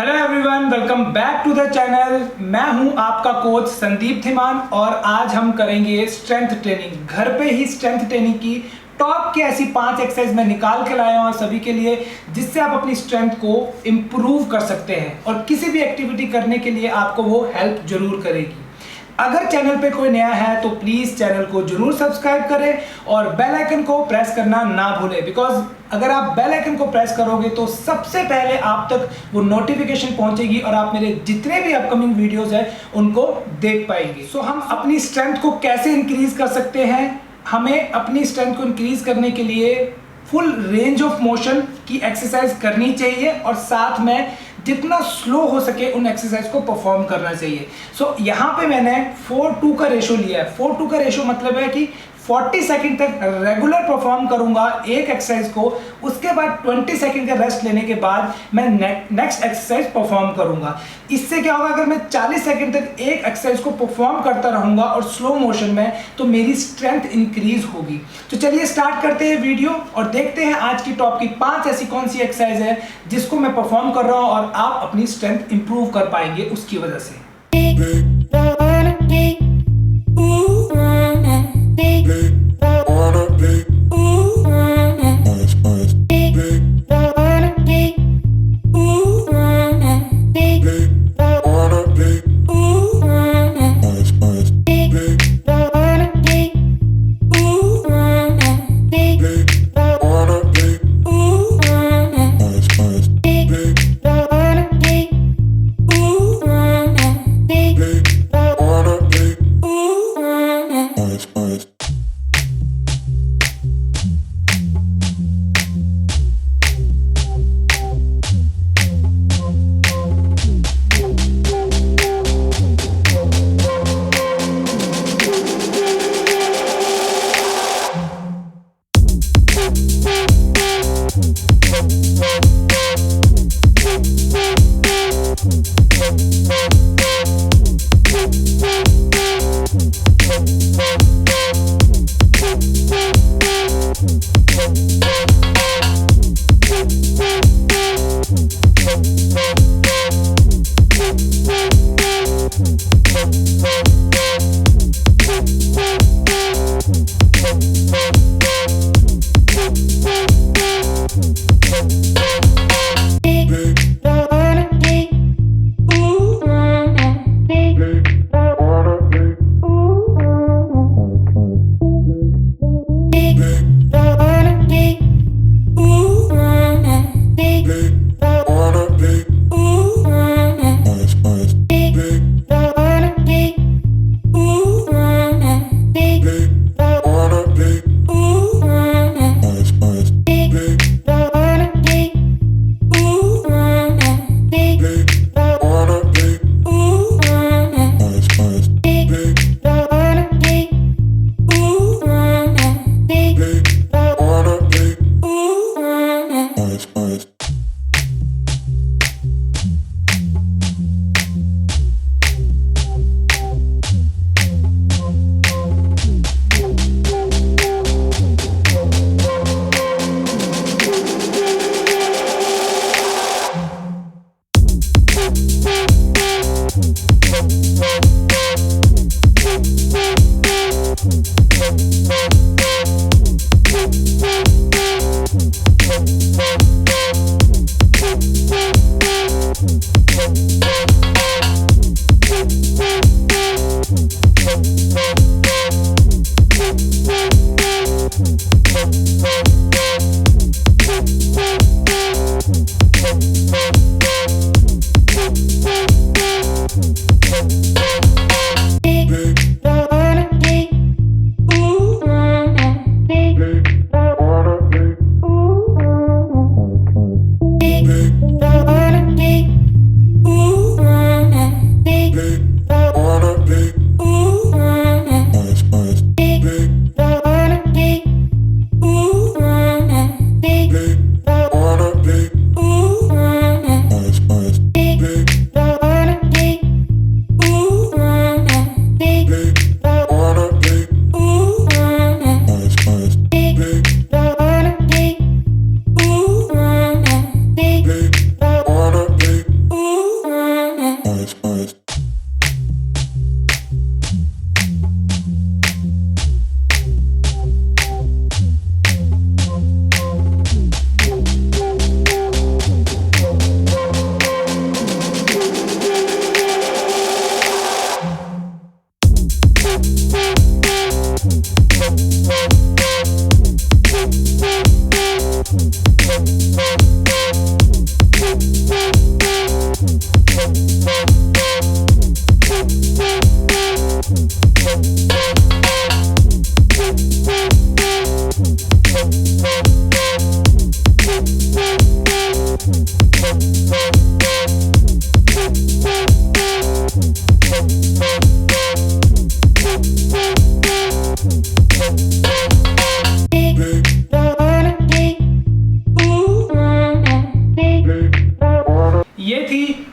Hello everyone, welcome back to the channel. मैं हूं आपका कोच संदीप थिमान और आज हम करेंगे स्ट्रेंथ ट्रेनिंग। घर पे ही स्ट्रेंथ ट्रेनिंग की टॉप की ऐसी 5 एक्सरसाइज मैं निकाल के लाया हूं सभी के लिए, जिससे आप अपनी स्ट्रेंथ को इम्प्रूव कर सकते हैं और किसी भी एक्टिविटी करने के लिए आपको वो हेल्प जरूर करेगी। अगर चैनल पे कोई नया है तो प्लीज चैनल को जरूर सब्सक्राइब करें और बेल आइकन को प्रेस करना ना भूलें, बिकॉज अगर आप बेल आइकन को प्रेस करोगे तो सबसे पहले आप तक वो नोटिफिकेशन पहुंचेगी और आप मेरे जितने भी अपकमिंग वीडियोस हैं उनको देख पाएंगे। सो हम अपनी स्ट्रेंथ को कैसे इंक्रीज कर सकते हैं? हमें अपनी स्ट्रेंथ को इंक्रीज करने के लिए फुल रेंज ऑफ मोशन की एक्सरसाइज करनी चाहिए और साथ में जितना स्लो हो सके उन एक्सरसाइज को परफॉर्म करना चाहिए। सो यहाँ पे मैंने 4:2 का रेशो लिया है। 4:2 का रेशो मतलब है कि 40 सेकंड तक रेगुलर परफॉर्म करूंगा एक एक्सरसाइज को, उसके बाद 20 सेकंड का रेस्ट लेने के बाद मैं नेक्स्ट एक्सरसाइज परफॉर्म करूंगा। इससे क्या होगा, अगर मैं 40 सेकंड तक एक एक्सरसाइज को परफॉर्म करता रहूंगा और स्लो मोशन में, तो मेरी स्ट्रेंथ इंक्रीज होगी। तो चलिए स्टार्ट करते हैं वीडियो और देखते हैं आज की टॉप की 5 ऐसी कौन सी एक्सरसाइज है जिसको मैं परफॉर्म कर रहा हूं और आप अपनी स्ट्रेंथ इंप्रूव कर पाएंगे उसकी वजह से।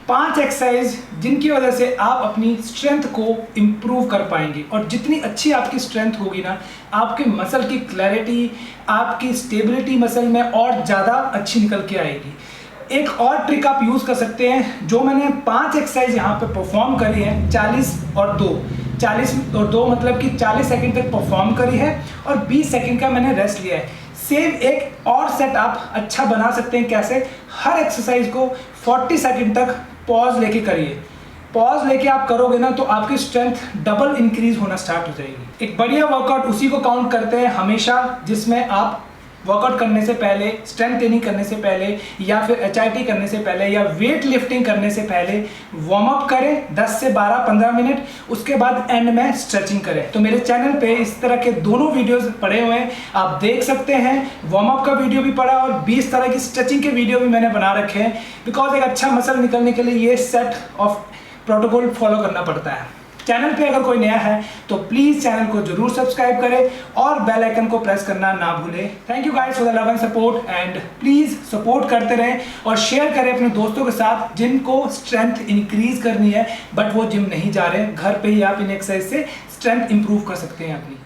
5 एक्सरसाइज जिनकी वजह से आप अपनी स्ट्रेंथ को इम्प्रूव कर पाएंगे। और जितनी अच्छी आपकी स्ट्रेंथ होगी ना, आपके मसल की क्लैरिटी, आपकी स्टेबिलिटी मसल में और ज़्यादा अच्छी निकल के आएगी। एक और ट्रिक आप यूज़ कर सकते हैं, जो मैंने 5 एक्सरसाइज यहाँ पे परफॉर्म करी है, 40 और 2 मतलब कि 40 सेकंड तक परफॉर्म करी है और 20 सेकंड का मैंने रेस्ट लिया है। सेम एक और सेट आप अच्छा बना सकते हैं। कैसे? हर एक्सरसाइज को 40 सेकंड तक पॉज लेके करिए। पॉज लेके आप करोगे ना तो आपकी स्ट्रेंथ डबल इंक्रीज होना स्टार्ट हो जाएगी। एक बढ़िया वर्कआउट उसी को काउंट करते हैं हमेशा जिसमें आप वर्कआउट करने से पहले, स्ट्रेंथ ट्रेनिंग करने से पहले, या फिर HIIT करने से पहले, या वेट लिफ्टिंग करने से पहले वार्म अप करें 10 से 12-15 मिनट। उसके बाद एंड में स्ट्रेचिंग करें। तो मेरे चैनल पे इस तरह के दोनों वीडियोस पड़े हुए हैं, आप देख सकते हैं। वार्म अप का वीडियो भी पड़ा और 20 तरह की स्ट्रेचिंग के वीडियो भी मैंने बना रखे हैं, बिकॉज एक अच्छा मसल निकलने के लिए ये सेट ऑफ प्रोटोकॉल फॉलो करना पड़ता है। चैनल पे अगर कोई नया है तो प्लीज चैनल को जरूर सब्सक्राइब करें और बेल आइकन को प्रेस करना ना भूलें। Thank you guys for the love and support, and please support करते रहें और शेयर करें अपने दोस्तों के साथ जिनको स्ट्रेंथ इंक्रीज करनी है बट वो जिम नहीं जा रहे हैं। घर पे ही आप इन एक्सरसाइज से स्ट्रेंथ इंप्रूव कर सकते हैं अपनी।